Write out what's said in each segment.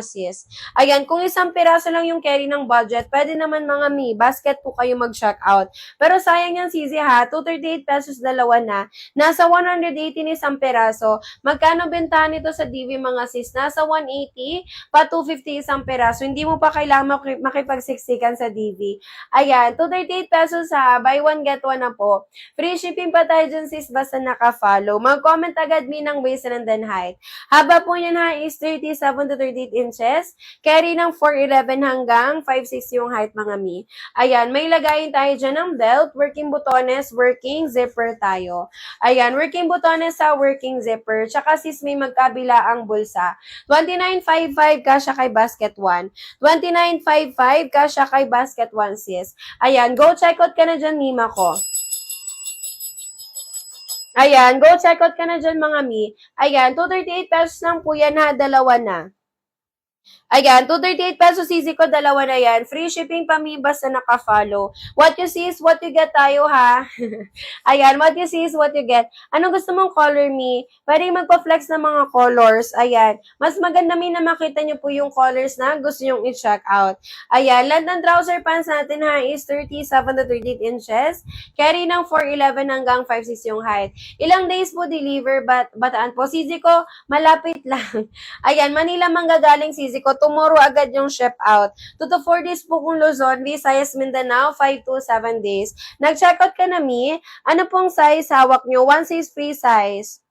sis. Ayan, kung isang piraso lang yung carry ng budget, pwede naman mga mi, basket po kayo mag-check out. Pero sayang yan, sisi ha, 238 pesos dalawa na, nasa 180 ni isang piraso. Magkano bentahan nito sa DV mga sis? Nasa 180, pa 250 isang piraso. Hindi mo pa kailangan makipagsiksikan sa DV. Ayan, 238 pesos ha, buy one get one na po. Free shipping pa tayo dyan sis, basta naka-follow. Mag-comment agad mi ng waist and then height. Haba po niyan ha is 37 to 38 inches. Carry ng 4'11 hanggang 5'6 yung height mga mi. Ayan, may lagayin tayo dyan ng belt, working butones, working zipper tayo. Ayan, working butones sa working zipper. Tsaka sis may magkabila ang bulsa. 29.55 kasya kay basket 1. 29.55 kasya kay basket 1 sis. Ayan, go check out ka na dyan mima ko. Ayan, go check out ka na dyan mga mi. Ayan, 238 pesos lang po yan ha, dalawa na. Ayan, 238 pesos sisi ko, dalawa na yan. Free shipping pa mi, basta naka-follow. What you see is what you get tayo ha. Ayan, what you see is what you get. Anong gusto mong color mi? Pwede magpa-flex ng mga colors. Ayan, mas maganda mi na makita nyo po yung colors na gusto nyong i-check out. Ayan, length ng trouser pants natin ha is 37 to 38 inches. Carry ng 4'11 hanggang 5'6 yung height. Ilang days po deliver, bataan po. Sisi ko, malapit lang. Ayan, Manila manggagaling sisi ko. Tomorrow agad yung ship out. 2 to 4 days po kung Luzon, Visayas, Mindanao, 5 to 7 days. Nag-check out ka na mi? Ano pong size hawak nyo? One size, free size.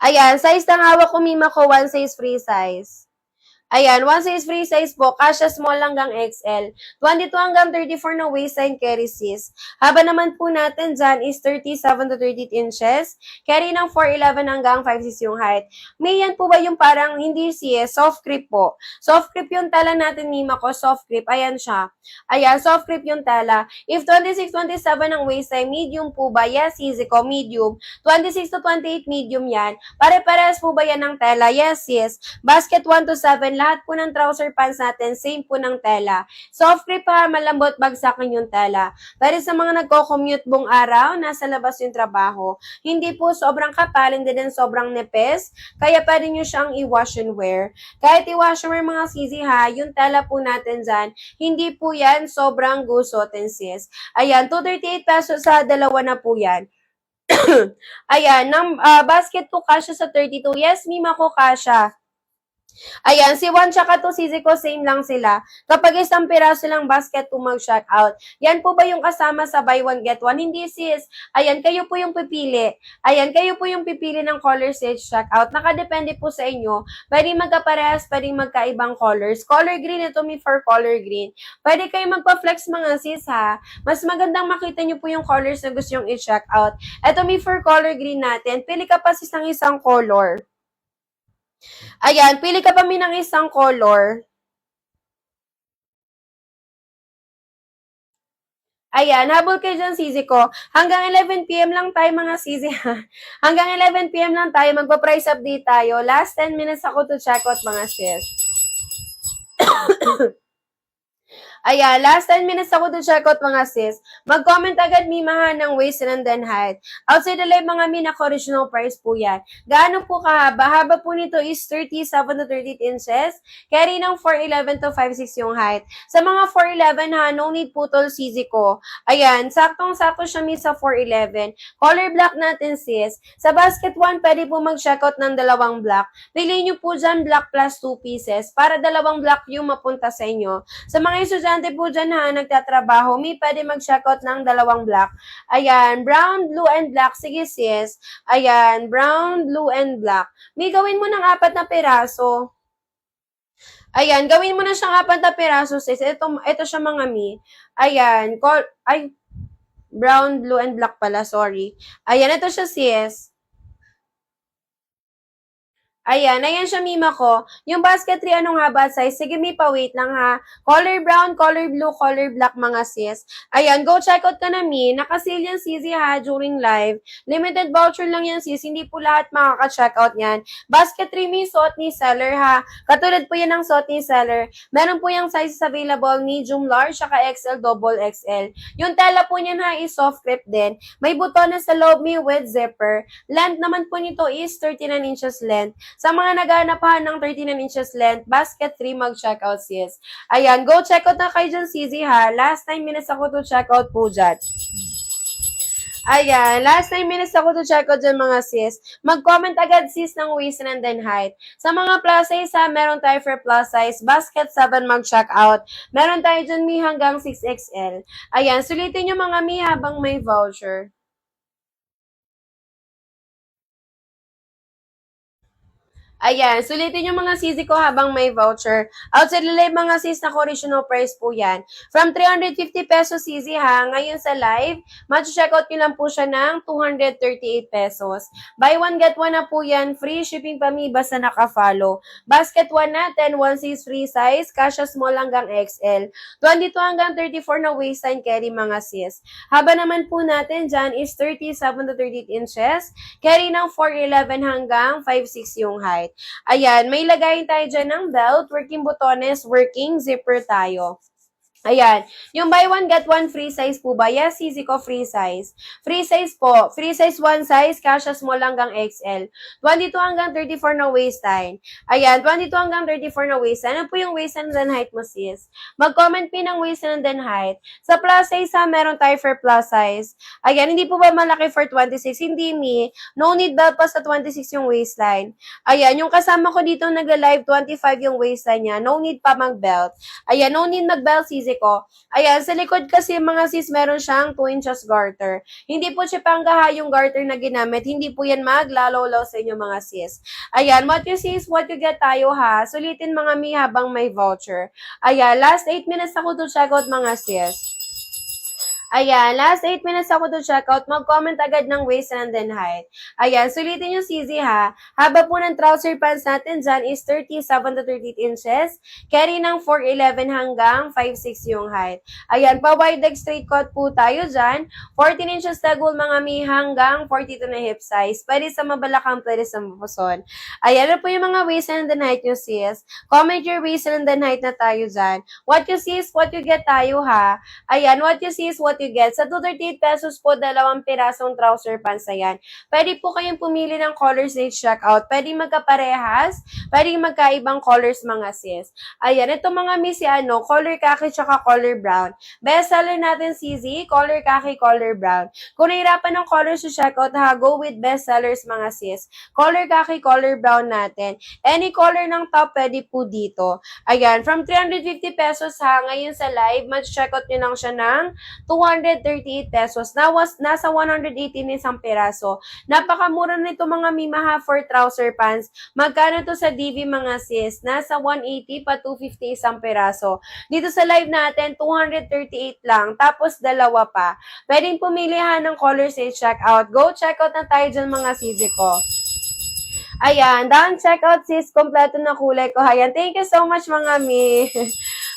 Ayan, size ng hawak ko mima ko, one size, free size. Ayan, one size free size po, kasya small hanggang XL. 22 hanggang 34 na waistline carry sis. Haba naman po natin dyan is 37 to 38 inches. Carry ng 4'11 hanggang 5'6 yung height. May yan po ba yung parang hindi sis, soft grip po. Soft grip yung tela natin, mima ko, soft grip. Ayan siya. Ayan, soft grip yung tela. If 26, 27 ang waistline, medium po ba? Yes, easy ko, medium. 26 to 28, medium yan. Pare-parehas po ba yan ng tela? Yes, sis. Basket 1 to 7, lahat po ng trouser pants natin, same po ng tela. Soft grip ha, malambot, bagsakin yung tela. Pero sa mga nagko-commute buong araw, nasa labas yung trabaho, hindi po sobrang kapal, hindi din sobrang nipis, kaya pwede nyo siyang i-wash and wear. Kahit i-wash and wear mga sisi ha, yung tela po natin dyan, hindi po yan sobrang gusotin sis. Ayan, 238 pesos sa dalawa na po yan. Ayan, ng basket po kasya sa 32. Yes, mima ko kasya. Ayan, si Juan tsaka to sisi ko, same lang sila. Kapag isang piraso lang basket po mag-check out. Yan po ba yung kasama sa buy one get one? Hindi sis. Ayan, kayo po yung pipili. Ayan, kayo po yung pipili ng color sa check out. Nakadepende po sa inyo. Pwede magkaparehas, pwede magkaibang colors. Color green, ito me for color green. Pwede kayo magpa-flex mga sis ha. Mas magandang makita nyo po yung colors na gusto yung i-check out. Ito me for color green natin. Pili ka pa sis ng isang color. Ayan, pili ka pa mi ng isang color. Ayan, habol kayo dyan, sisi ko. Hanggang 11 p.m. lang tayo, mga sisi. Hanggang 11 p.m. lang tayo. Magpa-price update tayo. Last 10 minutes ako to check out, mga sis. Ayan, last 10 minutes ako to check out mga sis. Mag-comment agad mimahan ng waist and then height. Outside the live mga mi, naka-original price po yan. Gaano po kahaba? Haba po nito is 37 to 38 inches. Carry ng 4'11 to 5'6 yung height. Sa mga 4'11 ha, no need putol sisi ko. Ayan, saktong-sakto siya mi sa 4'11. Color black natin sis. Sa basket 1, pwede po mag-check out ng dalawang black. Pili nyo po dyan black plus 2 pieces para dalawang black yung mapunta sa inyo. Sa mga estudyante po dyan ha, nagtatrabaho, may pwede mag-check out ng dalawang black. Ayan, brown, blue, and black. Sige sis. Ayan, brown, blue, and black. May gawin mo ng 4 na piraso. Ayan, gawin mo na siyang 4 na piraso sis. Ito siya mga mi. Ayan, brown, blue, and black pala, sorry. Ayan, ito siya sis. Ayan siya mima ko. Yung basket 3, anong haba size? Sige, may pa-wait lang ha. Color brown, color blue, color black mga sis. Ayan, go check out ka na mi. Naka-sale yan sisi ha during live. Limited voucher lang yan sis. Hindi po lahat makaka-check out yan. Basket 3 may suot ni seller ha. Katulad po yan ng suot ni seller. Meron po yung sizes available, medium, large, saka XL, double XL. Yung tela po niyan ha is soft grip din. May buton na sa loob mi with zipper. Length naman po nito is 39 inches length. Sa mga naghahanap pa ng 39 inches length, basket 3, mag-checkout sis. Ayan, go checkout na kayo dyan, CZ ha. Last 9 minutes ako to checkout po dyan. Ayan, last 9 minutes ako to check out dyan mga sis. Mag-comment agad sis ng waist and then height. Sa mga plus size ha, meron tayo for plus size, basket 7 mag-check out. Meron tayo dyan mi hanggang 6XL. Ayan, sulitin nyo mga mi habang may voucher. Ayan, sulitin yung mga sisi ko habang may voucher. Outside live mga sis na original price po yan. From 350 pesos sisi ha, ngayon sa live, match-check out nyo lang po siya ng 238 pesos. Buy one, get one na po yan. Free shipping pa mi, basta naka-follow. Basket 1 natin, 1 sis free size, kasha small hanggang XL. 22 hanggang 34 na waistline carry mga sis. Haba naman po natin dyan is 37 to 38 inches. Carry ng 4'11 hanggang 5'6 yung height. Ayan, may lagayin tayo dyan ng belt, working botones, working zipper tayo. Ayan. Yung buy one, get one free size po ba? Yes, easy ko free size. Free size po. Free size one size, kasha small hanggang XL. 22 hanggang 34 na waistline. Ayan, 22 hanggang 34 na waistline. Ano po yung waistline and height mo, sis? Mag-comment pin ng waistline and height. Sa plus size ha, meron tayo for plus size. Ayan, hindi po ba malaki for 26? Hindi mi. No need belt pa sa 26 yung waistline. Ayan, yung kasama ko dito nagla-live 25 yung waistline niya. No need pa mag-belt. Ayan, no need mag-belt, sis ko. Ayan, sa likod kasi mga sis, meron siyang 2 inches garter. Hindi po siya panggaha yung garter na ginamit. Hindi po yan maglalolaw sa inyo mga sis. Ayan, what you sis, what you get tayo ha. Sulitin mga mi habang may voucher. Ayan, last 8 minutes ako to check out mga sis. Ayan, last 8 minutes ako to check out. Mag-comment agad ng waist and then height. Ayan, sulitin yung CZ ha. Haba po ng trouser pants natin dyan is 37 to 38 inches. Carry ng 4'11 hanggang 5'6 yung height. Ayan, pa-wide leg straight cut po tayo dyan. 14 inches tagul mga mi hanggang 42 na hip size. Pwede sa mabalakang, pwede sa mapuson. Ayan, ano po yung mga waist and then height nyo sis. Comment your waist and then height na tayo dyan. What you sis, what you get tayo ha. Ayan, what you sis, what you get. Sa 238 pesos po, 2 pirasong trouser pants na yan. Pwede po kayong pumili ng colors na checkout. Pwede magkaparehas, pwede magkaibang colors mga sis. Ayan, ito mga miss, color khaki tsaka color brown. Best seller natin CZ, color khaki, color brown. Kung nahirapan ng colors sa checkout, ha, go with best sellers mga sis. Color khaki, color brown natin. Any color ng top, pwede po dito. Ayan, from 350 pesos ha, ngayon sa live, mag-checkout nyo lang siya ng 238 pesos. Nasa 118 isang peraso. Napakamura nito mga mimaha for trouser pants. Magkano to sa DV mga sis? Nasa 180 pa 250 isang peraso. Dito sa live natin, 238 lang. Tapos dalawa pa. Pwedeng pumilihan ng colors sa checkout. Go checkout na tayo dyan mga sisi ko. Ayan, down checkout sis, kompleto na kulay ko. Ayan, thank you so much mga mi.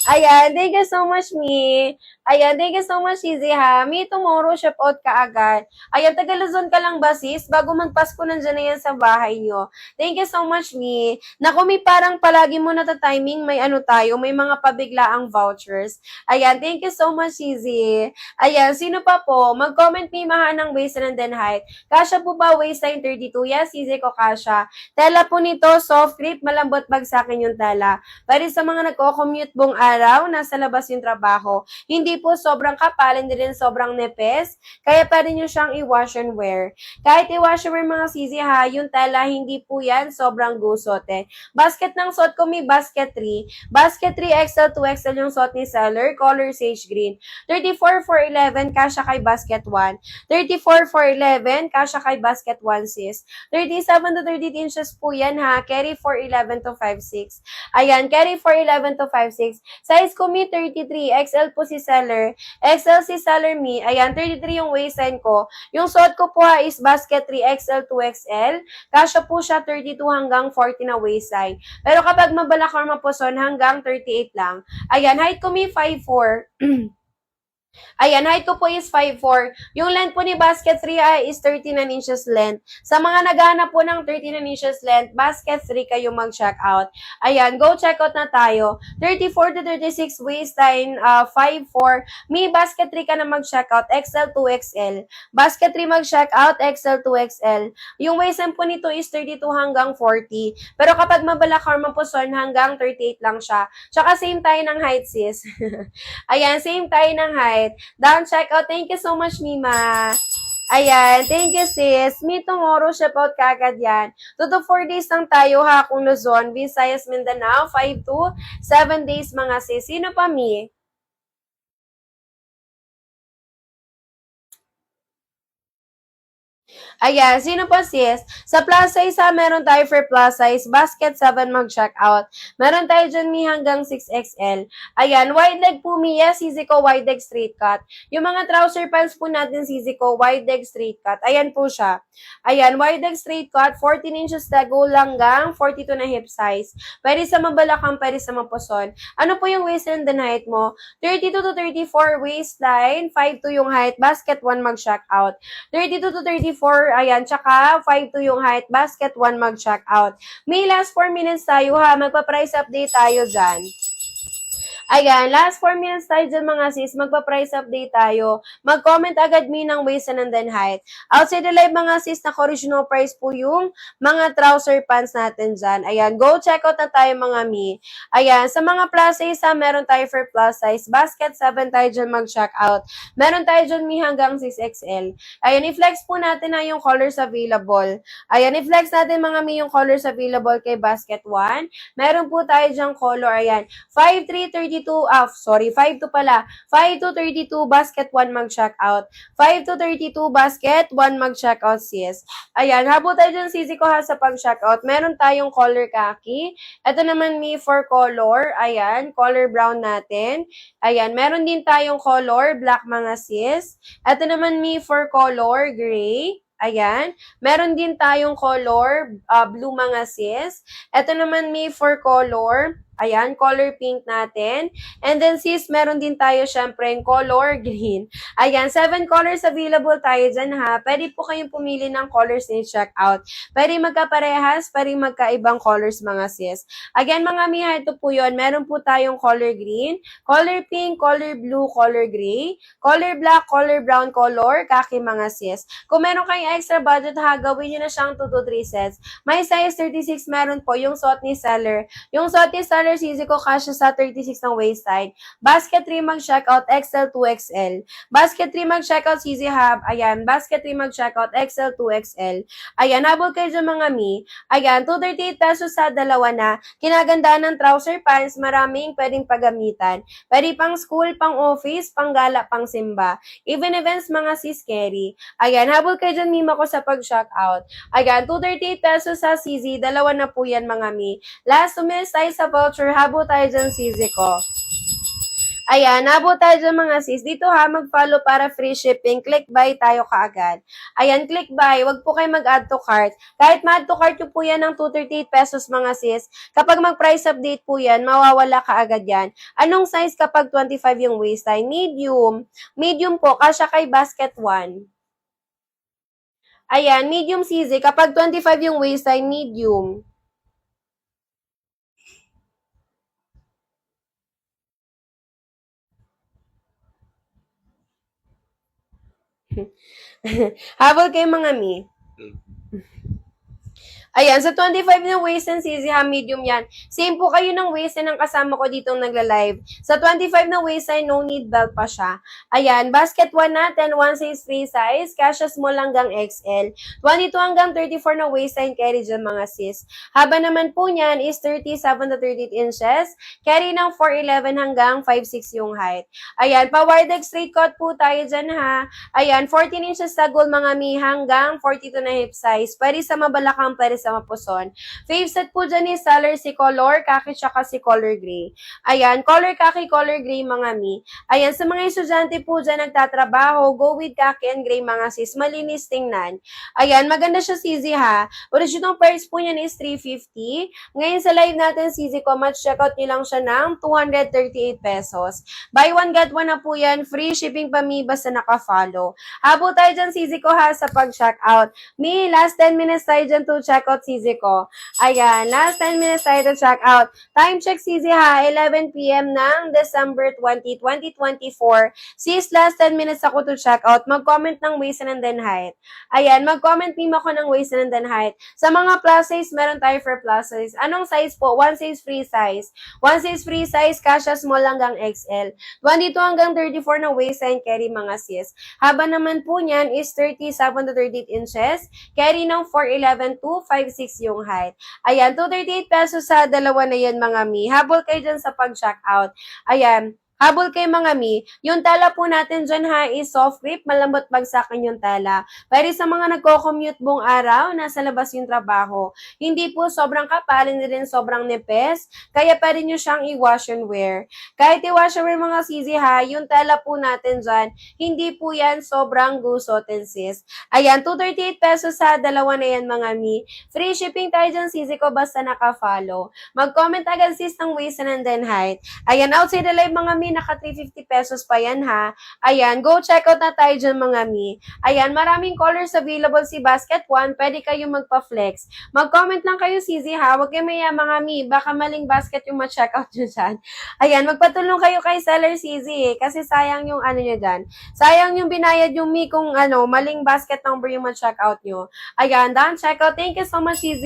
Ayan, thank you so much, Mi. Ayan, thank you so much, Easy ha. Mi, tomorrow, ship out ka agad. Ayan, taga Luzon ka lang ba, sis? Bago magpasko, nandiyan na yan sa bahay nyo. Thank you so much, Mi. Naku, Mi, parang palagi mo na timing, may tayo, may mga pabiglaang vouchers. Ayan, thank you so much, Easy. Ayan, sino pa po? Mag-comment, Mi, maha ng waistline and then height. Kasha po ba waistline 32? Yes, Easy ko, kasha. Tela po nito, soft grip, malambot bagsakin yung tela. Pwede sa mga nagko-commute buong araw, nasa labas yung trabaho. Hindi po sobrang kapal, hindi rin sobrang nepes, kaya pwede nyo siyang i-wash and wear. Kahit i-wash and wear mga sisi ha, yung tela, hindi po yan sobrang gusot eh. Basket ng suot ko, may basket 3. Basket 3 XL, 2XL yung suot ni seller, color sage green. 34 for 11, kasha kay basket 1. 34 for 11, kasha kay basket 1 sis. 37 to 38 inches po yan ha, carry for 11 to 5'6. Ayan, carry for 11 to 5'6. Size ko mi 33, XL po si seller. XL si seller mi. Ayan, 33 yung waistline ko. Yung suot ko po ha is basket 3 XL 2XL. Kasya po siya 32 hanggang 40 na waistline. Pero kapag mabalak or mapuson hanggang 38 lang. Ayan, height ko mi 5'4". Ayan, height ko po is 5'4". Yung length po ni basket 3 ay is 39 inches length. Sa mga naghahanap po ng 39 inches length, basket 3 kayo mag-check out. Ayan, go check out na tayo. 34 to 36 waistline, 5'4". May basket 3 ka na mag-check out, XL to XL. Basket 3 mag-check out, XL to XL. Yung waistline po nito is 32 hanggang 40. Pero kapag mabalak or mapuson, hanggang 38 lang siya. Tsaka same tayo ng height, sis. Ayan, same tayo ng height. Down check out. Thank you so much, Mima. Ayan, thank you sis. Me tomorrow, ship out kagad yan. 2 to 4 days lang tayo ha, kung Luzon, Visayas, Mindanao, 5 to 7 days mga sis. Sino pa, Mi? Ayan, sino pa sis? Sa plus size ha, meron tayo for plus size, basket 7 mag-check out. Meron tayo dyan mi hanggang 6XL. Ayan, wide leg po mi, yes, easy ko, wide leg straight cut. Yung mga trouser pants po natin, easy ko, wide leg straight cut. Ayan po siya. Ayan, wide leg straight cut, 14 inches tago hanggang 42 na hip size. Pwede sa mabalakang, pwede sa mapuson. Ano po yung waistline and height mo? 32 to 34 waistline, 5'2 yung height, basket 1 mag-check out. 32 to 34, ayan, tsaka 5'2 yung height, basket 1 mag-check out. May last 4 minutes tayo ha, magpa-price update tayo dyan. Ayan, last 4 minutes tayo dyan mga sis, magpa-price update tayo. Mag-comment agad me ng waist and then height. Outside the live mga sis, naka-original price po yung mga trouser pants natin dyan. Ayan, go check out na tayo mga mi. Ayan, sa mga plus size ha, meron tayo for plus size. Basket 7 tayo dyan mag-check out. Meron tayo dyan mi hanggang 6XL. Ayan, i-flex po natin na yung colors available. Ayan, i-flex natin mga mi yung colors available kay basket 1. Meron po tayo dyan color, ayan. 5'3", 32, 5'2 pala. 5'2", 32, basket 1 mag-check out. 5'2", 32, basket 1 mag-check out, sis. Ayan, habol tayo dyan, sisi ko ha, sa pag-check out. Meron tayong color khaki. Ito naman me for color. Ayan, color brown natin. Ayan, meron din tayong color black mga sis. Ito naman me for color gray. Ayan. Meron din tayong color blue mga sis. Ito naman me for color. Ayan, color pink natin. And then sis, meron din tayo syempre yung color green. Ayan, 7 colors available tayo dyan ha. Pwede po kayong pumili ng colors na check out. Pwede magkaparehas, pwede magkaibang colors mga sis. Again mga miha, ito po yun. Meron po tayong color green, color pink, color blue, color gray, color black, color brown, color khaki mga sis. Kung meron kayong extra budget ha, gawin nyo na siyang 2 to 3 sets. May size 36 meron po yung suot ni seller. Yung suot ni seller, easy ko kasya sa 36 ng waistline. Basket 3 mag-checkout, XL to XL. Basket 3 mag-checkout, easy hub. Ayan, basket 3 mag-checkout, XL to XL. Ayan, habol kayo dyan mga mi. Ayan, 238 pesos sa dalawa na. Kinagandaan ng trouser pants, maraming pwedeng paggamitan. Pwede pang school, pang office, pang gala, pang simba. Even events, mga sis carry. Ayan, habol kayo dyan mima ko sa pag-checkout. Ayan, 238 pesos sa CZ, dalawa na po yan mga mi. Last 2 minutes tayo sa voucher, habo tayo dyan CZ ko. Ayan, habo tayo dyan mga sis. Dito ha, mag-follow para free shipping. Click buy tayo kaagad. Ayan, click buy. Wag po kayo mag-add to cart. Kahit ma-add to cart po yan ng 238 pesos mga sis. Kapag mag-price update po yan, mawawala kaagad yan. Anong size kapag 25 yung waistline? Medium. Medium po, kasya kay basket 1. Ayan, medium CZ. Kapag 25 yung waistline, medium. Habol kayo mga mi. Ayan, sa 25 na waist and CZ ha, medium yan. Same po kayo ng waist ng kasama ko ditong nagla-live. Sa 25 na waist ay no need belt pa siya. Ayan, basket 1 natin, 1 size free size, kasya small hanggang XL. 22 hanggang 34 na waist and carry dyan mga sis. Haba naman po niyan is 37 to 38 inches. Carry ng 4'11 hanggang 5'6 yung height. Ayan, pa-wide leg straight cut po tayo dyan ha. Ayan, 14 inches tagol mga mi hanggang 42 na hip size. Pwede sa mabalakang, pwede sa Mapuzon. Fave set po dyan is color si color khaki tsaka si color gray. Ayan, color khaki, color gray mga mi. Ayan, sa mga estudyante po dyan nagtatrabaho, go with khaki and gray mga sis. Malinis tingnan. Ayan, maganda siya CZ ha. Original price po niyan is 350. Ngayon sa live natin CZ ko, match checkout nyo lang siya ng 238 pesos. Buy one get one na po yan. Free shipping pa mi basta naka-follow. Habo tayo dyan CZ ko ha sa pag-checkout. Mi, last 10 minutes tayo dyan to checkout CZ ko. Ayan, last 10 minutes tayo to checkout. Time check CZ ha, 11 p.m. ng December 20, 2024. Sis, last 10 minutes ako to checkout. Mag-comment ng waist and then height. Ayan, mag-comment meme ako ng waist and then height. Sa mga plus size, meron tayo for plus size. Anong size po? One size free size. One size free size, kasha small hanggang XL. 22 hanggang 34 na waist and carry mga sis. Haba naman po niyan is 37 to 38 inches. Carry ng 4'11 to 5'6 yung height. Ayan, 238 pesos sa dalawa na yan mga mi. Habol kayo dyan sa pag-check out. Ayan. Habol kay mga mi, yung tala po natin dyan ha is soft grip, malambot bagsakin yung tala. Pero sa mga nagko-commute buong araw, nasa labas yung trabaho. Hindi po sobrang kapal, hindi rin sobrang nipes, kaya pa rin nyo siyang i-wash and wear. Kahit i-wash and wear mga sisi ha, yung tala po natin dyan, hindi po yan sobrang gusotin sis. Ayan, 238 pesos sa dalawa na yan mga mi. Free shipping tayo dyan sisi ko basta naka-follow. Mag-comment agad sis ng waist and then height. Ayan, outside the live mga mi, naka 350 pesos pa yan ha. Ayan, go check out na tayo dyan mga mi. Ayan, maraming colors available si Basket 1. Pwede kayo magpa-flex. Mag-comment lang kayo CZ ha. Huwag kayo maya mga mi. Baka maling basket yung ma-check out nyo dyan. Ayan, magpatulong kayo kay seller CZ eh. Kasi sayang yung ano nyo dyan. Sayang yung binayad yung mi kung ano, maling basket number yung ma-check out nyo. Ayan, done check out. Thank you so much CZ.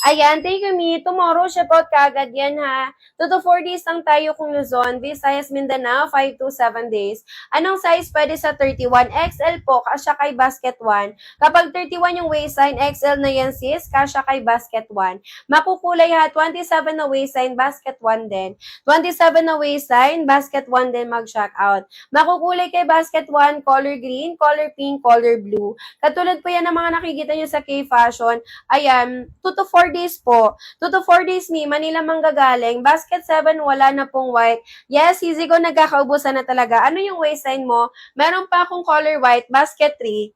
Ayan, thank you, Mi. Tomorrow, ship out kagad yan, ha. 2 to 4 days lang tayo kung Luzon, Visayas, Mindanao, 5 to 7 days. Anong size pwede sa 31? XL po, kasya kay basket 1. Kapag 31 yung waistline, XL na yan, sis, kasya kay basket 1. Makukulay ha, 27 na waistline, basket 1 din. 27 na waistline, basket 1 din mag-check out. Makukulay kay basket 1, color green, color pink, color blue. Katulad po yan ng mga nakikita nyo sa K-Fashion. Ayan, 2 to 4 days po. 2 to 4 days, Mi. Manila manggagaling. Basket 7, wala na pong white. Yes, easy ko, nagkakaubusan na talaga. Ano yung waistline mo? Meron pa akong color white, basket 3.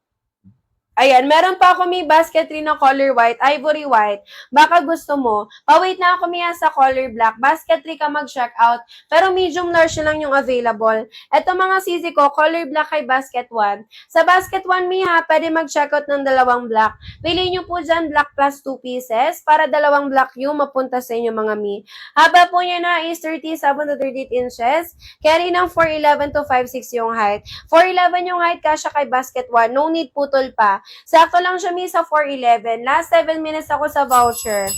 Ayan, meron pa ako may basket 3 na color white, ivory white. Baka gusto mo. Pa-wait na ako miya sa color black. Basket 3 ka mag-check out. Pero medium large lang yung available. Ito mga sisi ko, color black kay basket 1. Sa basket 1 miya, pwede mag-check out ng dalawang black. Pili nyo po dyan black plus 2 pieces para dalawang black yung mapunta sa inyo mga mi. Haba po niya na is 37 to 38 inches. Carry ng 4'11 to 5'6 yung height. 4'11 yung height, kasya kay basket 1. No need putol pa. Sakto lang siya mi sa 4'11. Last 7 minutes ako sa voucher.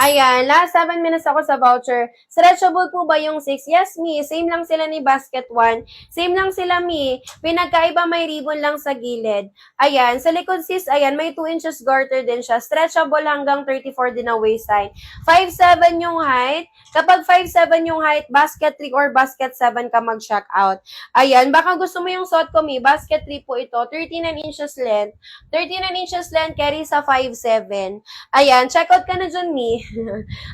Ayan, last 7 minutes ako sa voucher. Stretchable po ba yung 6? Yes, Mi. Same lang sila ni Basket 1. Same lang sila, Mi. Pinagkaiba may ribbon lang sa gilid. Ayan, sa likod sis, ayan, may 2 inches garter din siya. Stretchable hanggang 34 din na waistline. 5'7 yung height. Kapag 5'7 yung height, Basket 3 or Basket 7 ka mag-check out. Ayan, baka gusto mo yung suot ko, Mi. Basket 3 po ito. 39 inches length. 39 inches length, carry sa 5'7. Ayan, check out ka na dyan, Mi.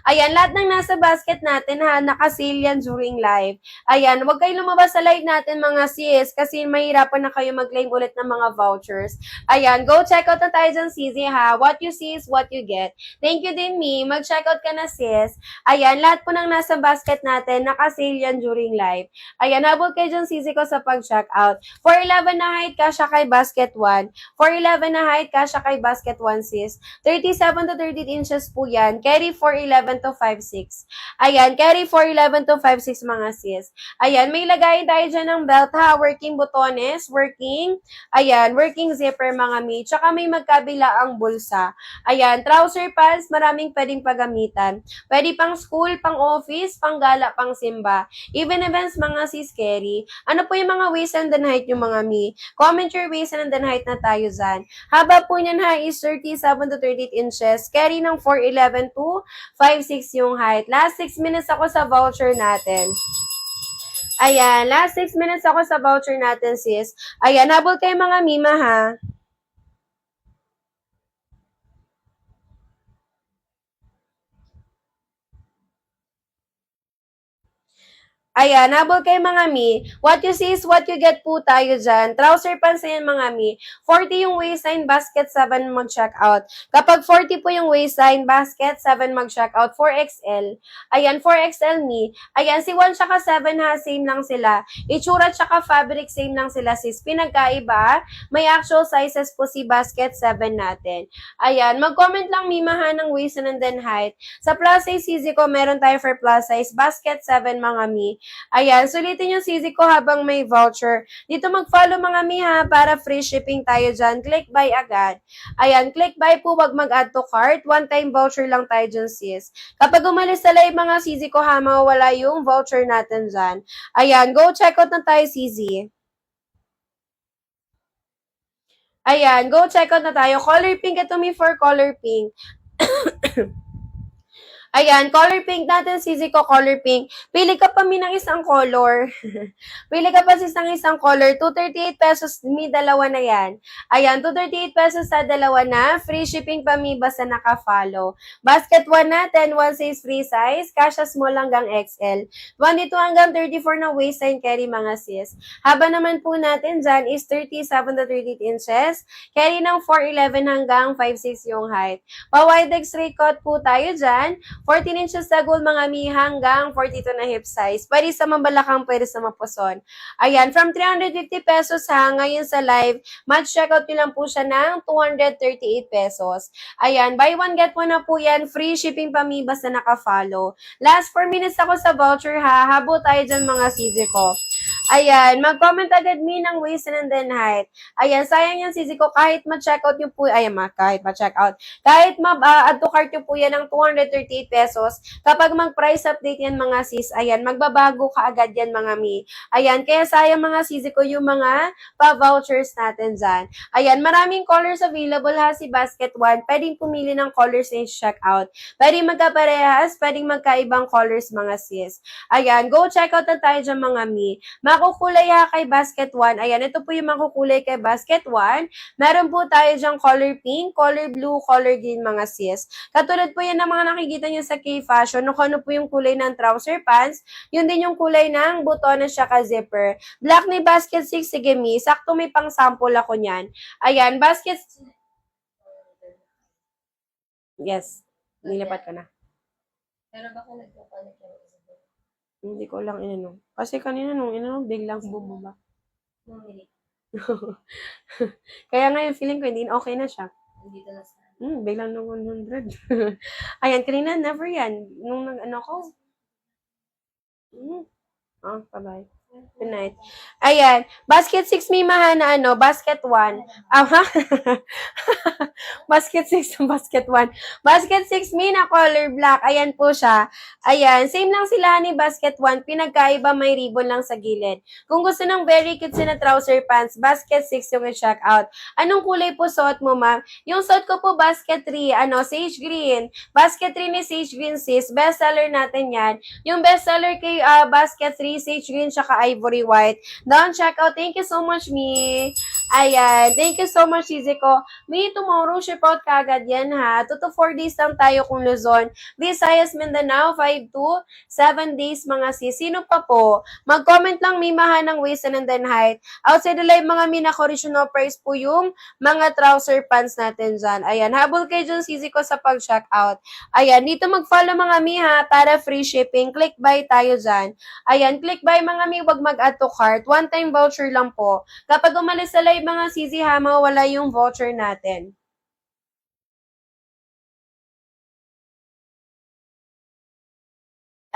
Ayan, lahat ng nasa basket natin ha, naka-sale yan during live. Ayan, huwag kayo lumabas sa live natin mga sis, kasi mahirapan na kayo mag-claim ulit ng mga vouchers. Ayan, go check out na tayo dyan sis ha. What you see is what you get. Thank you din Mi, mag-check out ka na sis. Ayan, lahat po ng nasa basket natin, naka-sale yan during live. Ayan, habol kayo dyan sisi ko sa pag-check out. 4'11 na height, kasya kay basket 1. 4'11 na height, kasya kay basket 1 sis. 37 to 38 inches po yan. Carry 4'11 to 5'6. Ayan, carry 4'11 to 5'6 mga sis. Ayan, may lagay tayo dyan ng belt ha. Working botones, working, ayan, working zipper mga mi. Tsaka may magkabila ang bulsa. Ayan, trouser pants, maraming pwedeng paggamitan. Pwede pang school, pang office, pang gala, pang simba. Even events mga sis carry. Ano po yung mga waist and then height yung mga mi? Comment your waist and then height na tayo dyan. Haba po niyan ha is 37 to 38 inches. Carry ng 4'11 to 5'6 yung height. Last 6 minutes ako sa voucher natin. Ayan, last 6 minutes ako sa voucher natin, sis. Ayan, habol kayo mga mima, ha. Ayan, habol kay mga mi. What you see is what you get po tayo dyan. Trouser pants yan mga mi. 40 yung waistline, basket 7 mag-check out. Kapag 40 po yung waistline, basket 7 mag-check out. 4XL. Ayan, 4XL mi. Ayan, si 1 tsaka 7 ha, same lang sila. Itsura tsaka fabric, same lang sila sis. Pinagkaiba, may actual sizes po si basket 7 natin. Ayan, mag-comment lang mi maha ng waist and then height. Sa plus size CZ ko, meron tayo for plus size, basket 7 mga mi. Ayan, sulitin yung CZ ko habang may voucher. Dito mag-follow mga mi ha, para free shipping tayo dyan. Click buy agad. Ayan, click buy po, wag mag-add to cart. One-time voucher lang tayo dyan sis. Kapag umalis sa live mga CZ ko ha, mawawala yung voucher natin dyan. Ayan, go check out na tayo CZ. Ayan, go check out na tayo. Color pink, ito mi for color pink. Ayan, color pink natin, CZ ko, color pink. Pili ka pa mi ng isang color. Pili ka pa sis ng isang color. 238 pesos, mi dalawa na yan. Ayan, 238 pesos sa dalawa na. Free shipping pa mi, basta naka-follow. Basket 1 natin, 1 size free size. Kasha small hanggang XL. 22 hanggang 34 na waistline carry mga sis. Haba naman po natin dyan is 37 to 38 inches. Carry ng 4'11 hanggang 5'6 yung height. Pa-wide leg straight cut po tayo dyan. 14 inches sa goal mga mi hanggang 42 na hip size. Pwede sa mabalakang, pwede sa mapuson. Ayan, from 350 pesos ha, ngayon sa live, match checkout nyo lang po siya ng 238 pesos. Ayan, buy one get one na po yan. Free shipping pa mi, basta naka-follow. Last 4 minutes ako sa voucher ha. Habo tayo dyan mga CZ ko. Ayan, mag-comment agad mi ng waist and then height. Ayan, sayang yung CZ ko kahit ma-checkout nyo po, ayan, kahit ma-checkout. Kahit ma-add to cart nyo po yan ng 238 pesos, kapag mag-price update yan mga sis, ayan, magbabago ka agad yan mga mi. Ayan, kaya sayang mga sis ko yung mga pa-vouchers natin dyan. Ayan, maraming colors available ha si Basket 1. Pwedeng pumili ng colors na check-out. Pwedeng magkaparehas, pwedeng magkaibang colors mga sis. Ayan, go check out na tayo dyan mga mi. Makukulay ha kay Basket 1. Ayan, ito po yung makukulay kay Basket 1. Meron po tayo dyan color pink, color blue, color green mga sis. Katulad po yan ng mga nakikita nyo sa K-Fashion, no, ano po yung kulay ng trouser pants, yun din yung kulay ng butones siya ka-zipper. Black ni Basket 6, sige mi, sakto may pang sample ako nyan. Ayan, Basket... Yes, nilipat ko na. Pero baka nagpapalit ka Hindi ko lang inano. Kasi kanina nung inano, biglang bumaba. Bumili. Kaya ngayon, feeling ko, hindi okay na siya. Nandito na sa... Biglang nung 100. Ayan, kanina, never yan. Nung nag-ano ko. Bye-bye. Good night. Ayan. Basket 6 may mahana basket 1. Basket 6 ng basket 1. Basket 6 may na color black. Ayan po siya. Ayan. Same lang sila ni basket 1. Pinagkaiba may ribbon lang sa gilid. Kung gusto ng very cute na trouser pants, basket 6 yung i-check out. Anong kulay po suot mo, ma'am? Yung suot ko po basket 3, sage green. Basket 3 ni sage green sis. Best seller natin yan. Yung best seller kay basket 3, sage green, tsaka ivory white. Down check out. Thank you so much, Mi. Ayan. Thank you so much, Cizi ko. Mi, tomorrow, ship out kagad yan, ha. 2 to 4 days lang tayo kung Luzon. Visayas, Mindanao, 5 to 7 days, mga sis. Sino pa po? Mag-comment lang, Mi, maha ng waist and then height. Outside the live, mga Mi, naka-original price po yung mga trouser pants natin dyan. Ayan. Habol kayo dyan, Cizi ko, sa pag-check out. Ayan. Dito mag-follow, mga Mi, ha, para free shipping. Click buy tayo dyan. Ayan. Click buy, mga Mi, wag mag-add to cart. One-time voucher lang po. Kapag umalis sa live mga CZ ha, mawala yung voucher natin.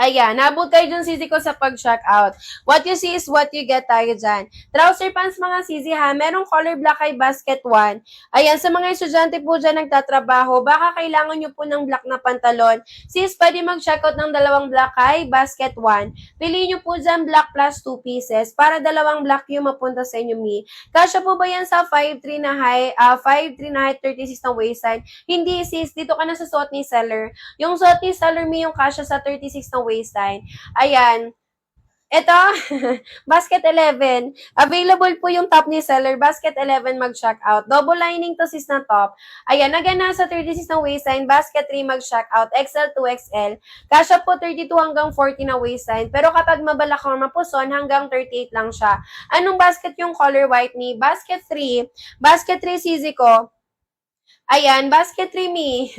Ayan, nabot kayo dun CZ ko sa pag-check out. What you see is what you get tayo dyan. Trouser pants mga CZ ha, merong color black kay basket 1. Ayan, sa mga estudyante po dyan nagtatrabaho, baka kailangan nyo po ng black na pantalon. Sis, pwede mag-check out ng dalawang black kay basket 1. Piliin nyo po dyan black plus 2 pieces para dalawang black yung mapunta sa inyo, Mi. Kasya po ba yan sa 5'3 na height, 5'3 na height, 36 na waistline? Hindi sis, dito ka na sa suot ni seller. Yung suot ni seller, Mi, yung kasya sa 36 na waistline. Ayan. Ito, basket 11. Available po yung top ni seller. Basket 11 mag-check out. Double lining to sis na top. Ayan, nagana sa 36 na waistline. Basket 3 mag-check out. XL to XL. Kasha po 32 hanggang 40 na waistline. Pero kapag mabalak o mapuson, hanggang 38 lang siya. Anong basket yung color white ni? Basket 3. Basket 3 sisi ko. Ayan, basket creamy.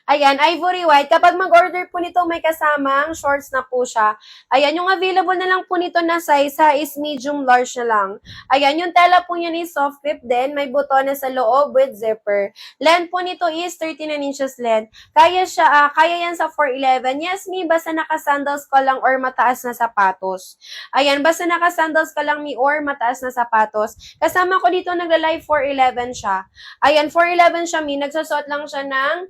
Ayan, ivory white. Kapag mag-order po nito, may kasamang shorts na po siya. Ayan, yung available na lang po nito na size ha, is medium large na lang. Ayan, yung tela po niyan is soft grip din. May butones sa loob with zipper. Length po nito is 39 inches length. Kaya yan sa 4'11". Yes, me, basta naka-sandals ka lang or mataas na sapatos. Ayan, basta naka-sandals ka lang me or mataas na sapatos. Kasama ko dito nagla-live 4'11 siya. Ayan, 4'11 siya, mi. Nagsusot lang siya ng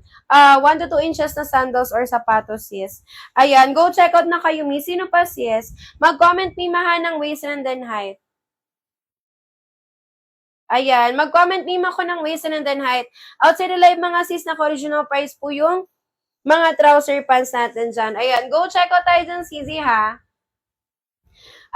1 to 2 inches na sandals or sapatos, sis. Ayan, go check out na kayo, mi. Sino pa, sis? Mag-comment, mi, maha ng waist and then height. Ayan, mag-comment, mi, ako ng waist and then height. Outside the live, mga sis, na original price po yung mga trouser pants natin dyan. Ayan, go check out tayo dyan, sisi, ha?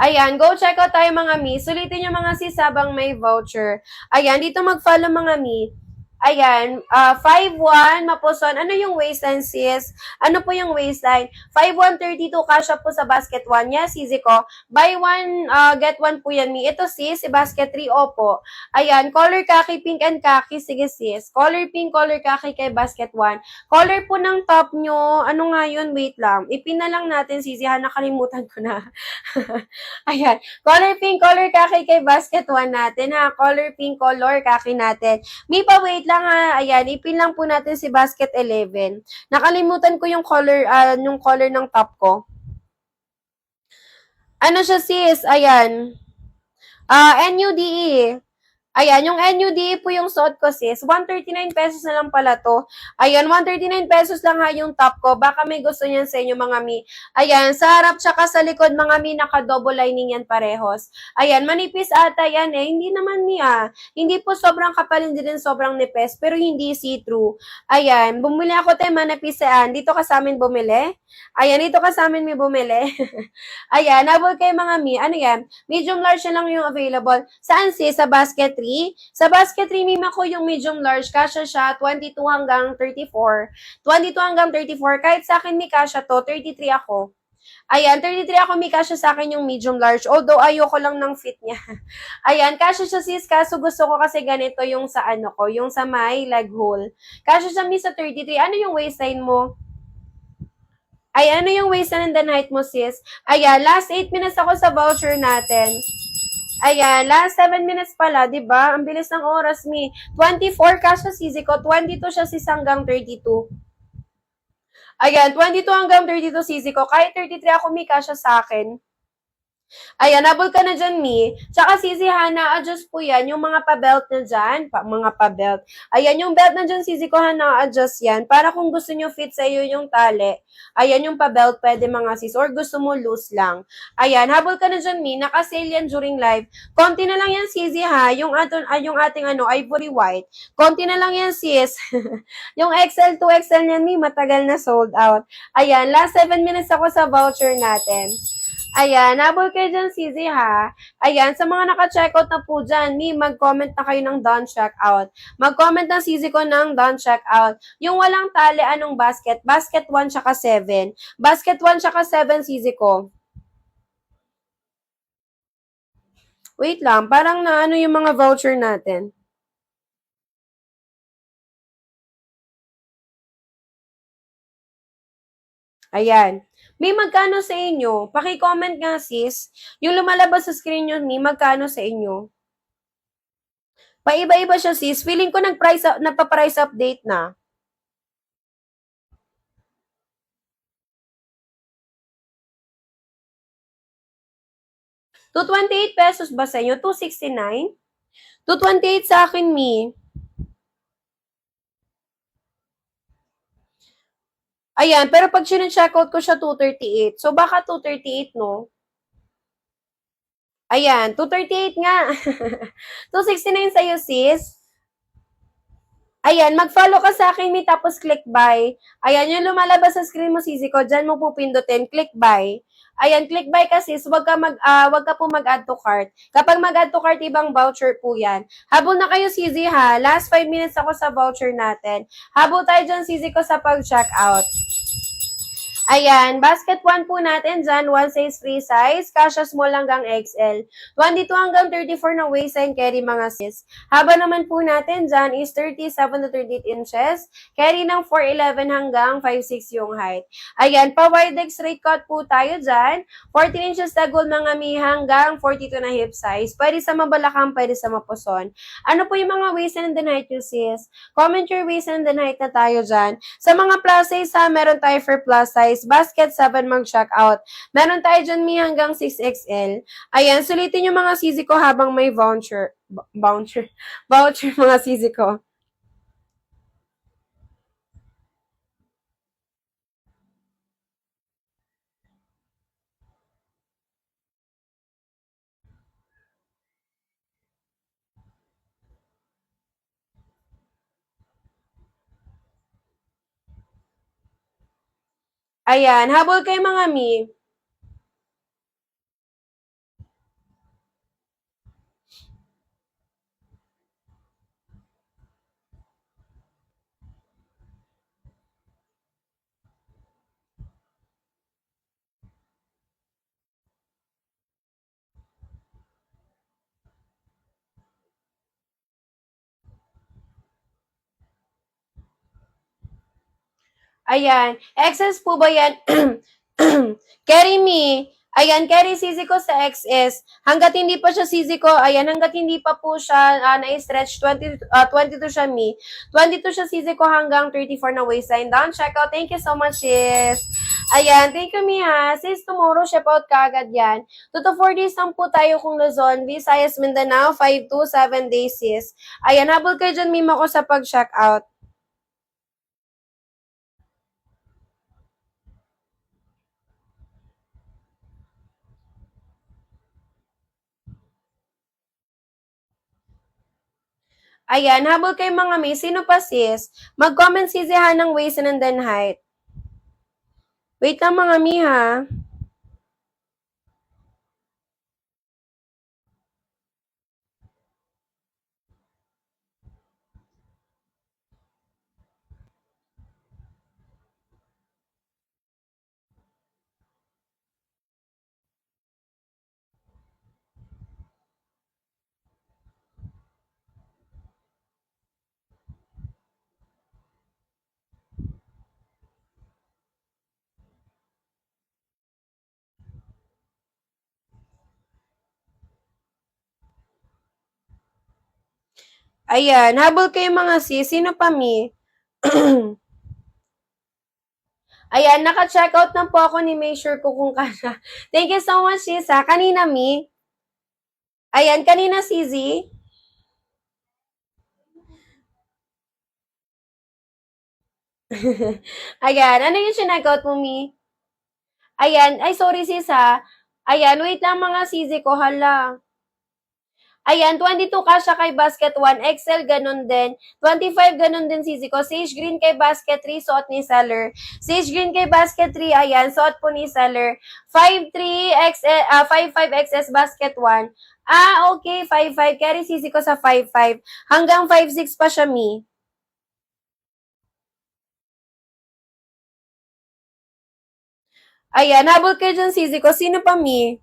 Ayan, go check out tayo mga mi. Sulitin nyo mga sis habang may voucher. Ayan, dito mag-follow mga mi. Ayan, 5'1", mapuson. Ano yung waistline, sis? Ano po yung waistline? 5'1", 32, kasha po sa basket 1. Yes, easy ko. Buy one, get one po yan, mi. Ito, sis, si basket 3, opo. Ayan, color khaki, pink and khaki. Sige, sis. Color pink, color khaki kay basket 1. Color po ng top nyo, ano nga yun? Wait lang. Ipin na lang natin, sis. Ha, nakalimutan ko na. Ayan, color pink, color khaki kay basket 1 natin, ha. Color pink, color khaki natin. Mi pa, wait lang ha. Ayan, ipin lang po natin si basket 11. Nakalimutan ko yung color ng top ko. Ano siya, sis? Ayan. NUDE. Ayan, yung NUDE po yung suot ko, sis. 139 pesos na lang pala to. Ayan, 139 pesos lang ha yung top ko. Baka may gusto niyan sa inyo, mga mi. Ayan, sa harap tsaka sa likod, mga mi, naka-double lining yan parehos. Ayan, manipis ata yan eh. Hindi naman mi Hindi po sobrang kapal, hindi din sobrang nipis, pero hindi see-through. Ayan, bumili ako tayo manipis yan. Dito ka sa amin bumili? Ayan, dito ka sa amin may bumili. Ayan, nabol kayo mga mi. Ano yan? Medium large na lang yung available. Saan sis? Sa basket 3? Sa basket 3, mima ko yung medium large. Kasha siya 22 hanggang 34. 22 hanggang 34. Kahit sa akin may kasha to, 33 ako. Ayan, 33 ako, may kasha sa akin yung medium large. Although, ayoko lang ng fit niya. Ayan, kasha siya sis, kaso gusto ko kasi ganito yung sa ano ko, yung sa may leg hole. Kasha siya mi sa 33. Ano yung waistline mo? Ay, ano yung waistline and then height mo, sis? Ayan, last 8 minutes ako sa voucher natin. Ayan, last 7 minutes pala, di ba? Ang bilis ng oras, mi. 24 kasha sisi ko, 22 siya sis hanggang 32. Ayan, 22 hanggang 32 sisi ko. Kahit 33 ako, mi, kasha sa akin. Ayan, nabol ka na dyan, Mi. Tsaka sisi Hana, adjust po yan. Yung mga pa-belt na dyan, mga pa-belt. Ayan, yung belt na dyan, sisi ko Hana, adjust yan. Para kung gusto nyo fit sa iyo yung tali. Ayan, yung pa-belt, pwede mga sis. Or gusto mo loose lang. Ayan, habol ka na dyan, Mi. Naka-sale yan during live. Konti na lang yan, sisi ha. Yung ating ivory white. Konti na lang yan, sis. Yung XL to XL niyan, Mi, matagal na sold out. Ayan, last 7 minutes ako sa voucher natin. Ayan, nabol kayo dyan, Sisi, ha? Ayan, sa mga naka-checkout na po dyan, mag-comment na kayo ng done checkout. Mag-comment ng Sisi ko ng done checkout. Yung walang tali, anong basket? Basket 1 tsaka 7. Basket 1 tsaka 7, Sisi ko. Wait lang, parang naano yung mga voucher natin. Ayan. May magkano sa inyo? Paki-comment nga, sis. Yung lumalabas sa screen nyo, magkano sa inyo? Paiba-iba siya, sis. Feeling ko nagpa-price update na. ₱228 ba sa inyo? 269? 228 sa akin, Mi. Ayan, pero pag sinecheckout ko siya, 238. So, baka 238, no? Ayan, 238 nga. 269 sa'yo, sis. Ayan, mag-follow ka sa akin, Mi, tapos click buy. Ayan, yung lumalabas sa screen mo, sisi ko, dyan mo pupindutin, click buy. Ayan, click buy ka sis, wag ka po mag-add to cart. Kapag mag-add to cart, ibang voucher po yan. Habol na kayo, CZ ha. Last 5 minutes ako sa voucher natin. Habol tayo dyan, CZ ko sa pag-check out. Ayan, basket 1 po natin dyan, 1 size free size, kasha small hanggang XL. 22 hanggang 34 na waist and carry mga sis. Haba naman po natin dyan is 37 to 38 inches, carry ng 4'11 hanggang 5'6 yung height. Ayan, pa-wide leg straight cut po tayo dyan, 14 inches tagol mga mi hanggang 42 na hip size. Pwede sa mabalakang, pwede sa mapuson. Ano po yung mga waist and height nyo sis? Comment your waist and height na tayo dyan. Sa mga plus size ha, meron tayo for plus size. Basket 7 mag-check out. Meron tayo dyan mi hanggang 6XL. Ayan, sulitin yung mga sisi ko habang may voucher. Voucher mga sisi ko. Ayan, habol kayo mga mi. Ayan. Excess po ba yan? Carry me. Ayan, carry sisi ko sa XS. Hanggat hindi pa siya sisi ko, ayan, hanggat hindi pa po siya na-stretch, 22 siya me. 22 siya sisi ko hanggang 34 na waistline. Down, check out. Thank you so much, sis. Ayan, thank you, mi ha. Sis, tomorrow, ship out ka agad yan. 2 to 4 days lang po tayo kung Luzon, Visayas, Mindanao, 5 to 7 days, sis. Ayan, habol kayo dyan, mima ko sa pag-check out. Ayan, habol kayo mga may, sino pa sis? Mag-comment sisihan ng waist and then height. Wait lang mga mi ha. Ayan, habol kayo mga sis, sino pa mi? Ayan, naka-check out na po ako ni make sure ko kung kasha. Thank you so much sis ha. Kanina mi? Ayan, kanina CZ? Ayan, ano yung sinagot mo mi? Ayan, ay sorry sis ha. Ayan, wait lang mga CZ ko, hala. Ayan, 22 kasha kay basket 1, XL ganun din. 25 ganun din sisi ko. Sage green kay basket 3, suot ni seller. Sage green kay basket 3, ayan, suot po ni seller. 53 XL, 55 XS basket 1. Okay, 55. Carry sisi ko sa 55. Hanggang 56 pa siya, mi. Ayan, habol kayo dyan sisi ko. Sino pa, mi?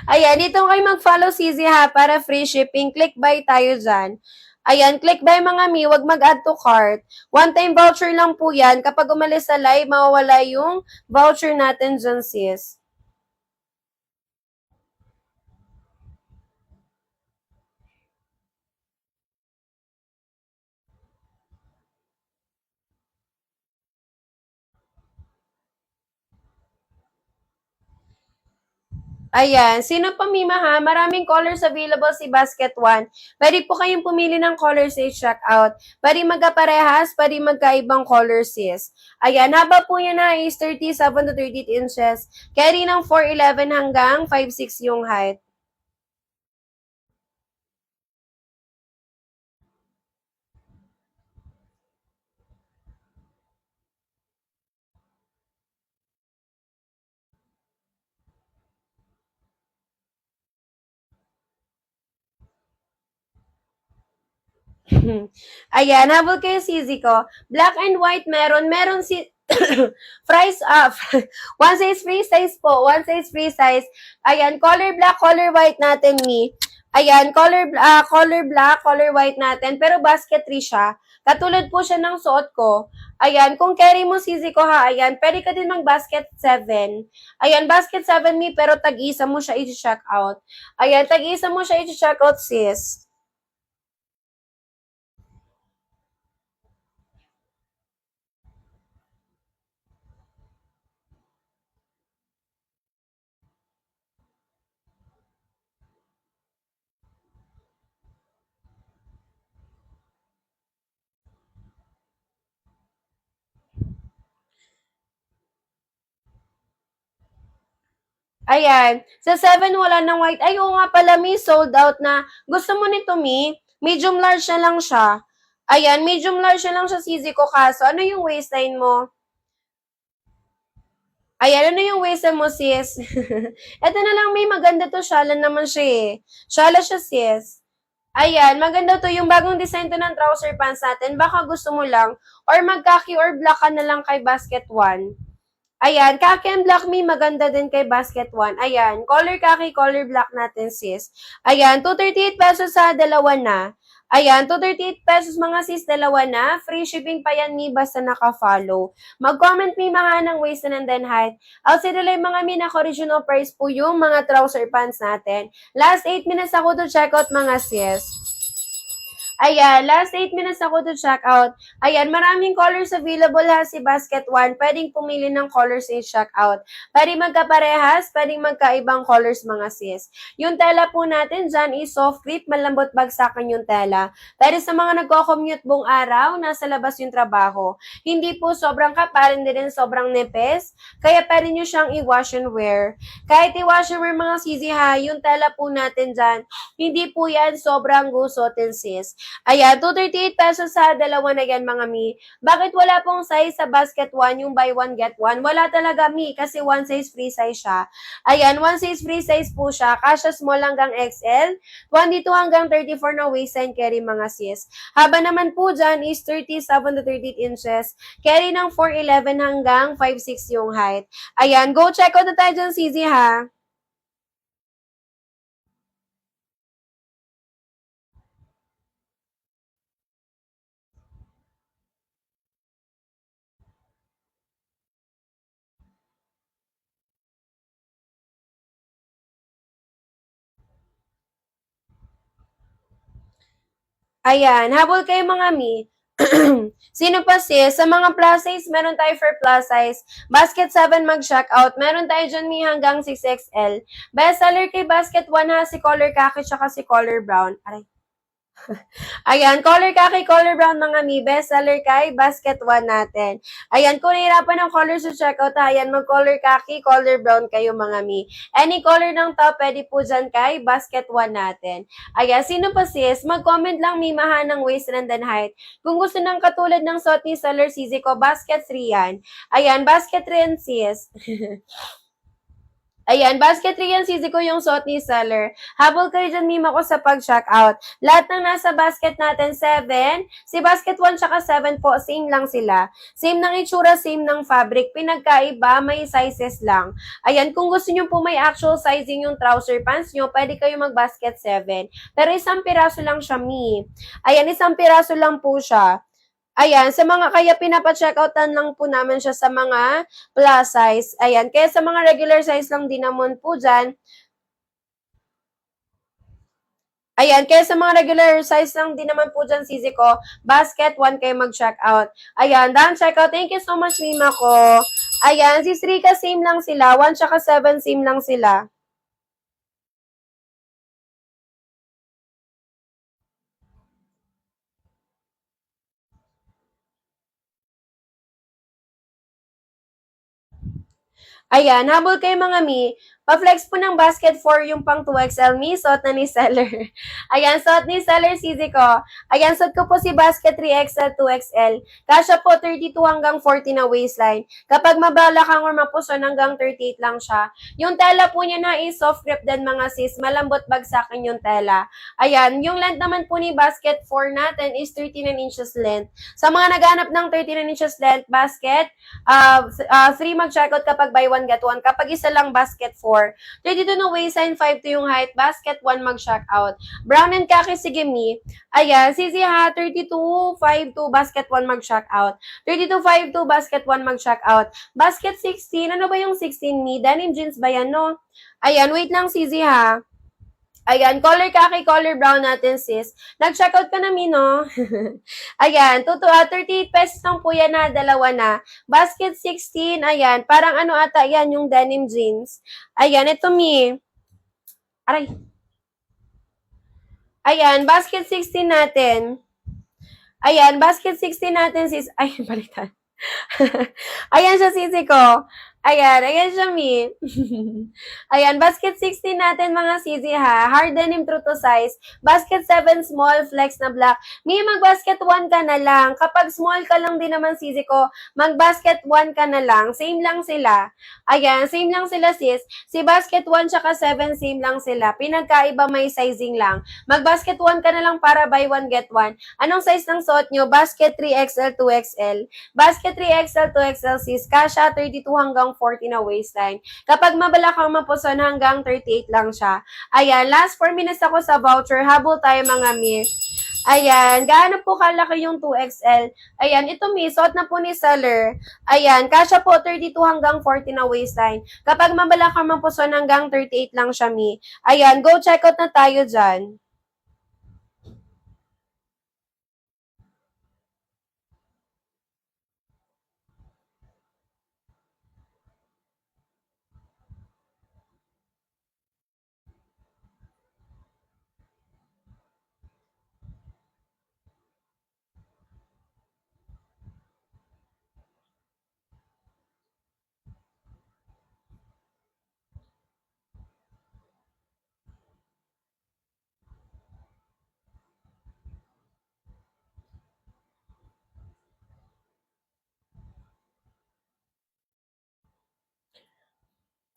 Ayan, dito kayo mag-follow CZ ha para free shipping. Click buy tayo dyan. Ayan, click buy mga mi, wag mag-add to cart. One-time voucher lang po yan. Kapag umalis sa live, mawawala yung voucher natin dyan, sis. Ayan, sino pa Mima ha? Maraming colors available si Basket 1. Pwede po kayong pumili ng colors sa checkout. Pwede magkaparehas, pwede magkaibang colors sis. Ayan, haba po yan na is 37 to 38 inches. Carry ng 4'11 hanggang 5'6 yung height. Ayan, habol kayo CZ ko. Black and white meron si price up. One size free size po. One size free size. Ayan, color black, color white natin ni. Ayan, color black, color white natin. Pero basket 3 siya. Katulad po siya ng suot ko. Ayan, kung carry mo CZ ko ha, ayan, pwede ka din mag basket 7. Ayan, basket 7 mi, pero tag-isa mo siya i-check out. Ayan, tag-isa mo siya i-check out sis. Ayan. Sa 7, wala ng white. Ay, oo nga pala, may sold out na. Gusto mo nito, Mi? Medium large na lang siya. Ayan, medium large na lang siya, CZ ko. Kaso, ano yung waistline mo? Ayan, ano yung waistline mo, sis? Ito na lang, may maganda to. Shala naman siya eh. Shala siya, sis. Ayan, maganda to. Yung bagong design to ng trouser pants natin. Baka gusto mo lang. Or magkaki or black ka na lang kay basket 1. Ayan, khaki and black me, maganda din kay basket 1. Ayan, color khaki, color black natin sis. Ayan, 238 pesos sa dalawa na. Ayan, 238 pesos mga sis, dalawa na. Free shipping pa yan mi, basta naka-follow. Mag-comment mi mga ng waist and then height. Outside nila yung mga mi, original price po yung mga trouser pants natin. Last 8 minutes ako to check out mga sis. Ayan, last 8 minutes ako to check out. Ayan, maraming colors available ha si Basket 1. Pwedeng pumili ng colors in check out. Pwedeng magkaparehas, pwedeng magkaibang colors mga sis. Yung tela po natin dyan is soft grip, malambot bagsakan yung tela. Pero sa mga nagko-commute buong araw, nasa labas yung trabaho. Hindi po sobrang kapal, hindi rin sobrang nipis. Kaya pwede nyo siyang i-wash and wear. Kahit i-wash and wear mga sisi ha, yung tela po natin dyan, hindi po yan sobrang gusotin sis. Ayan, 238 pesos sa dalawa na yan mga mi. Bakit wala pong size sa basket 1 yung buy one get one? Wala talaga mi kasi one size free size siya. Ayan, one size free size po siya. Kasha small hanggang XL, 22 hanggang 34 na waistline carry mga sis. Haba naman po dyan is 37 to 38 inches. Carry ng 4'11 hanggang 5'6 yung height. Ayan, go check out na tayo dyan, CZ ha. Ayan, habol kayo mga mi. Sino pa sis? Sa mga plus size, meron tayo for plus size. Basket 7 mag-check out. Meron tayo dyan mi hanggang 6XL. Best seller kay basket 1 ha, si color khaki tsaka si color brown. Aray. Ayan, color khaki, color brown mga mi. Best seller kay basket 1 natin. Ayan, kung nahirapan ng color sa checkout, ayan, mag-color khaki, color brown kayo mga mi. Any color ng top, pwede po dyan kay basket 1 natin. Ayan, sino pa sis? Mag-comment lang mi maha ng waist and then height. Kung gusto ng katulad ng suot ni Seller CZ ko, basket 3 yan. Ayan, basket 3 yan sis. Ayan, basket 3 yan, sisi ko yung suot ni seller. Habol kayo dyan, mima ko sa pag-check out. Lahat ng nasa basket natin, 7. Si basket 1 tsaka 7 po, same lang sila. Same ng itsura, same ng fabric. Pinagkaiba, may sizes lang. Ayan, kung gusto nyo po may actual sizing yung trouser pants nyo, pwede kayo mag-basket 7. Pero isang piraso lang siya, mi. Ayan, isang piraso lang po siya. Ayan, sa mga kaya pinapa-checkoutan lang po namin siya sa mga plus size. Ayan, kaya sa mga regular size lang din naman po dyan. Ayan, kaya sa mga regular size lang din naman po dyan, sisi ko, basket 1 kayo mag-check out. Ayan, done checkout. Thank you so much, Mima ko. Ayan, si Srika, same lang sila. 1 tsaka 7, same lang sila. Ayan, habol kayo mga mi. Pa-flex po ng basket for yung pang 2XL mi, suot na ni seller. Ayan, suot ni seller CZ ko. Ayan, suot ko po si basket 3XL, 2XL. Kasya po 32 hanggang 40 na waistline. Kapag mabalakang or mapuson hanggang 38 lang siya. Yung tela po niya na is soft grip din mga sis. Malambot bagsakin yung tela. Ayan, yung length naman po ni basket 4 natin is 39 inches length. Sa mga naghanap ng 39 inches length basket, 3 mag-checkout kapag buy 1 get 1. Kapag isa lang basket 4. 32 no waistline, 5 to yung height. Basket 1 mag-checkout. Brown and khaki, sige mi. Ayan, sisi ha, 32, 5 to basket 1 mag-checkout. 32, 5 to basket 1 mag-checkout. Basket 16, ano ba yung 16 mi? Denim jeans ba yan, no? Ayan, wait lang sisi ha. Ayan, color khaki, color brown natin, sis. Nag-checkout ka na, Mino. Ayan, 38 pesos lang po yan na, dalawa na. Basket 16, ayan, parang ano ata yan, yung denim jeans. Ayan, ito, Mi. Aray. Ayan, basket 16 natin. Ayan, basket 16 natin, sis. Ay, baliktad. Ayan siya, sisi ko. Ayan siya, Mi. Ayan, basket 16 natin, mga sisi ha. Hard denim true to size. Basket 7 small, flex na black. Mi, mag-basket 1 ka na lang. Kapag small ka lang din naman, sisi ko, mag-basket 1 ka na lang. Same lang sila. Ayan, same lang sila, sis. Si basket 1 tsaka 7, same lang sila. Pinagkaiba may sizing lang. Mag-basket 1 ka na lang para buy 1 get 1. Anong size ng suot nyo? Basket 3XL, 2XL. Basket 3XL, 2XL, sis. Kasha 32 hanggang 40 na waistline. Kapag mabalakang mapuson hanggang 38 lang siya. Ayan, last 4 minutes ako sa voucher. Habol tayo mga mi. Ayan, gaano po kalaki yung 2XL? Ayan, ito mi, suot na po ni seller. Ayan, kasya po 32 hanggang 40 na waistline. Kapag mabalakang mapuson hanggang 38 lang siya mi. Ayan, go check out na tayo dyan.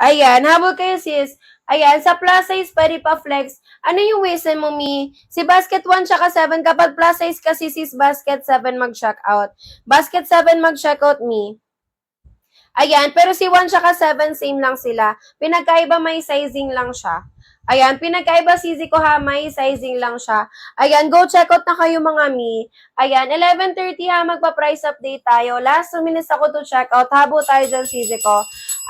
Ayan, habol kayo sis. Ayan, sa plus size, pwede pa flex. Ano yung waistline mo, Mi? Si basket 1 tsaka 7, kapag plus size kasi sis, basket 7 mag-check out. Basket 7 mag-check out, Mi. Ayan, pero si 1 tsaka 7, same lang sila. Pinagkaiba may sizing lang siya. Ayan, pinagkaiba sisi ko ha, may sizing lang siya. Ayan, go check out na kayo mga mi. Ayan, 11:30 ha, magpa-price update tayo. Last 2 minutes ako to check out. Habo tayo dyan sisi ko.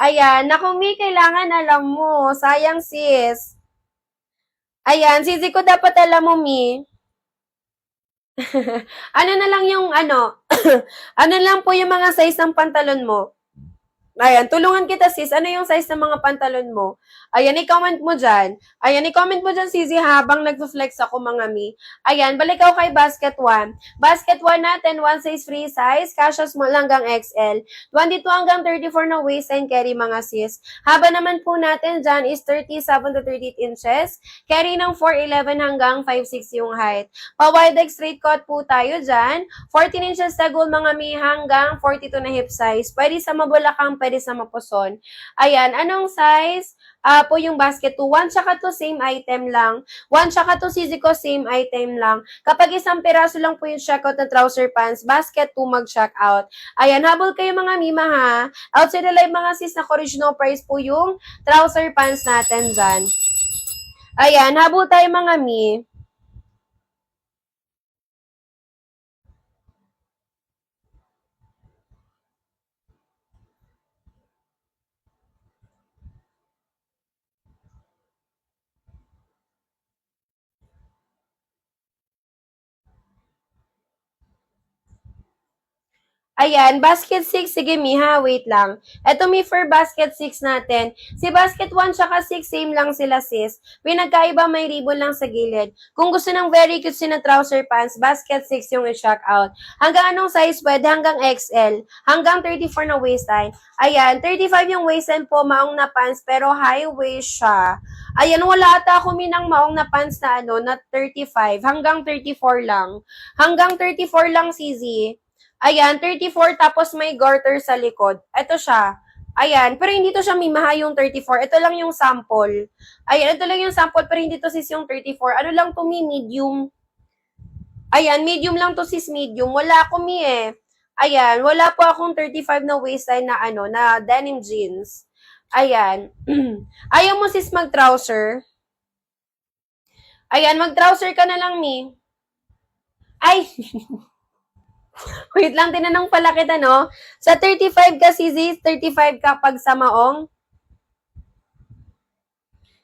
Ayan, naku mi, kailangan alam mo. Sayang sis. Ayan, sisi ko dapat alam mo mi. Ano na lang yung ano, ano lang po yung mga size ng pantalon mo? Ayan, tulungan kita sis. Ano yung size ng mga pantalon mo? Ayan, i-comment mo dyan. Ayan, i-comment mo dyan, Sisi, habang nag-flex ako, mga mi. Ayan, balik ako kay basket 1. Basket 1 natin, 1 size free size. Kasha small hanggang XL. 22 hanggang 34 na waist and carry, mga sis. Haba naman po natin dyan is 37 to 38 inches. Carry ng 4'11 hanggang 5'6 yung height. Pa-wide leg straight cut po tayo dyan. 14 inches tagol, mga mi, hanggang 42 na hip size. Pwede sa mabulakang, pwede sa mapuson. Ayan, anong size? Po yung basket 2. 1 tsaka 2, same item lang. 1 tsaka 2, sisi ko, same item lang. Kapag isang piraso lang po yung checkout na trouser pants, basket 2 mag-checkout. Ayan, habol kayo mga mima ha. Outside the live mga sis, na original price po yung trouser pants natin dyan. Ayan, habol tayo mga mi. Ayan, basket 6, sige Miha, wait lang. Eto mi for basket 6 natin. Si basket 1 tsaka 6, same lang sila sis. Pinagkaiba may ribbon lang sa gilid. Kung gusto ng very cute na trouser pants, basket 6 yung i-check out. Hanggang anong size pwede? Hanggang XL. Hanggang 34 na waistline. Ayan, 35 yung waistline po, maong na pants, pero high waist siya. Ayan, wala ata ako minang maong na pants na na 35. Hanggang 34 lang. Hanggang 34 lang, CZ. Ayan, 34 tapos may garter sa likod. Ito siya. Ayan, pero hindi to siya mimaha yung 34. Ito lang yung sample. Ayan, ito lang yung sample pero hindi to sis yung 34. Ano lang to medium. Ayan, medium lang to sis medium. Wala ako Ayan, wala po akong 35 na waistline na na denim jeans. Ayan. Ayaw mo sis mag-trouser? Ayan, mag-trouser ka na lang, mi. Ay! Wait lang, tinanong pala kita, no? Sa 35 ka, CZ, 35 ka pag sa maong?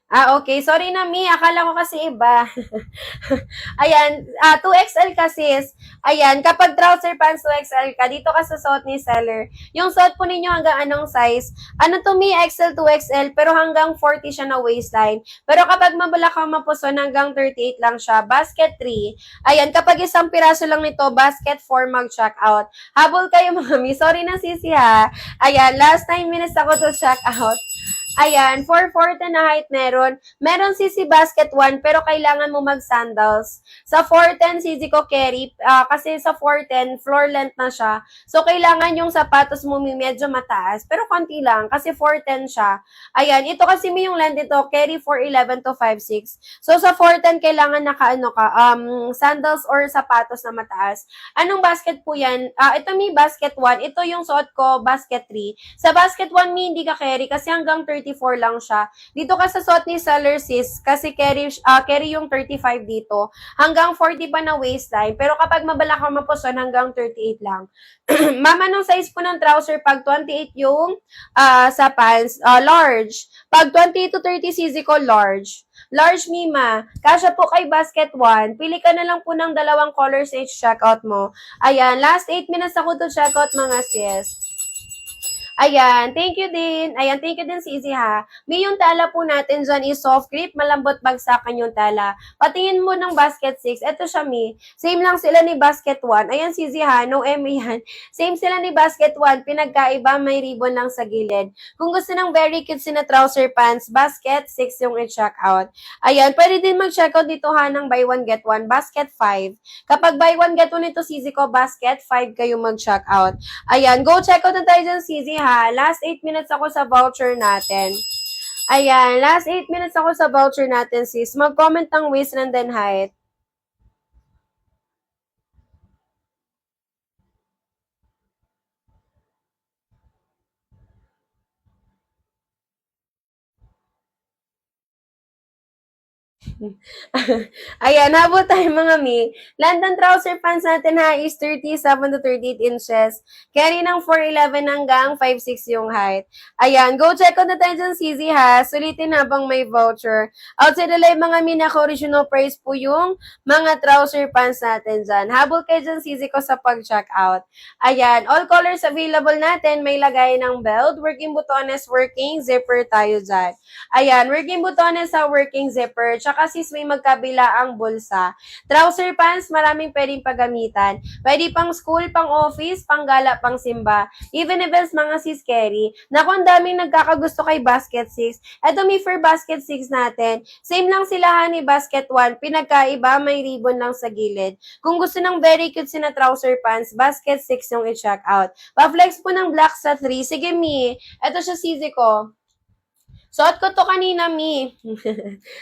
Okay. Sorry na, Mi. Akala ko kasi iba. Ayan, 2XL kasi. Ayan, kapag trouser pants 2XL ka, dito ka sa suot ni seller. Yung suot po ninyo hanggang anong size? Ano to, Mi? XL, 2XL, pero hanggang 40 siya na waistline. Pero kapag mabala ka mapuson, hanggang 38 lang siya. Basket 3. Ayan, kapag isang piraso lang nito, basket 4 mag-check out. Habol kayo, mga Mi. Sorry na, sisi, ha. Ayan, last 9 minutes ako to check out. Ayan, 440 na height meron. Meron CC basket 1, pero kailangan mo mag-sandals. Sa 410, CC ko carry, kasi sa 410, floor length na siya. So, kailangan yung sapatos mo medyo mataas, pero konti lang, kasi 410 siya. Ayan, ito kasi may yung length ito, carry 411 to 56. So, sa 410, kailangan sandals or sapatos na mataas. Anong basket po yan? Ito may basket 1, ito yung suot ko, basket 3. Sa basket 1, hindi ka carry, kasi hanggang 34 lang siya. Dito ka sa suot ni seller sis, kasi carry yung 35 dito. Hanggang 40 pa na waistline. Pero kapag mabala ka mapuson, hanggang 38 lang. Mama, nung size po ng trouser, pag 28 yung sa pants, large. Pag 28 to 30 cc ko, large. Large Mima, kasya po kay basket 1. Pili ka na lang po ng dalawang colors sa checkout mo. Ayan, last 8 minutes ako to checkout mga sis. Ayan, thank you din. Ayan, thank you din si Izzy ha. May yung tala po natin dyan is soft grip, malambot bagsakan yung tala. Patingin mo ng basket 6. Ito siya, Mi. Same lang sila ni basket 1. Ayan si Izzy ha, no M yan. Same sila ni basket 1, pinagkaiba, may ribbon lang sa gilid. Kung gusto ng very cute na trouser pants, basket 6 yung i-check out. Ayan, pwede din mag-check out dito ha ng buy one get one, basket 5. Kapag buy one get one ito, CZ ko, basket 5 kayo mag-check out. Ayan, go check out na tayo dyan, CZ ha. Last 8 minutes ako sa voucher natin. Ayan, last 8 minutes ako sa voucher natin, sis. Mag-comment ng waist and then height. Ayan, habol tayo mga Mi. London trouser pants natin ha is 37 to 38 inches. Carry ng 4'11 hanggang 5'6 yung height. Ayan, go check out na tayo dyan, CZ ha. Sulitin habang may voucher. Outside the live mga Mi, naka-original price po yung mga trouser pants natin dyan. Habol kayo dyan, CZ ko sa pag-check out. Ayan, all colors available natin. May lagay ng belt, working butones, working zipper tayo dyan. Ayan, working butones sa working zipper. Tsaka sis, may magkabila ang bulsa. Trouser pants, maraming pwedeng paggamitan. Pwede pang school, pang office, pang gala, pang simba. Even events, mga sis carry. Naku, ang daming nagkakagusto kay basket 6. Ito may for basket 6 natin. Same lang sila ha ni basket 1. Pinagkaiba, may ribbon lang sa gilid. Kung gusto ng very cute na trouser pants, basket 6 yung i-check out. Pa-flex po ng black sa 3. Sige, Mi. Ito siya, CZ ko. Suot ko to kanina, Mi.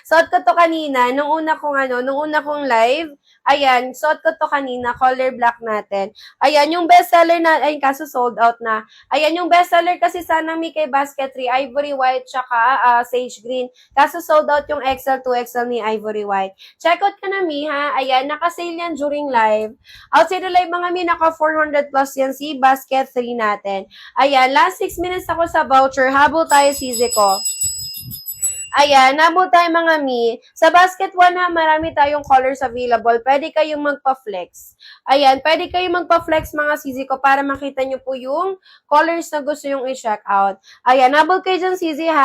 Suot ko to kanina, nung una kong live. Ayan, suot ko to kanina, color black natin. Ayan, yung bestseller na, ayun, kaso sold out na. Ayan, yung bestseller kasi sana Mi kay Basket 3, ivory white, tsaka sage green. Kaso sold out yung XL, 2XL ni ivory white. Check out ka na, Mi, ha? Ayan, naka-sale yan during live. Outside the live, mga Mi, naka 400 plus yan si Basket 3 natin. Ayan, last 6 minutes ako sa voucher. Habol tayo, CZ ko. Ayan, nabot tayo mga mi. Sa basket 1 na marami tayong colors available. Pwede kayong magpa-flex. Ayan, pwede kayong magpa-flex mga sisi ko para makita nyo po yung colors na gusto yung i-check out. Ayan, nabot kayo dyan sisi ha.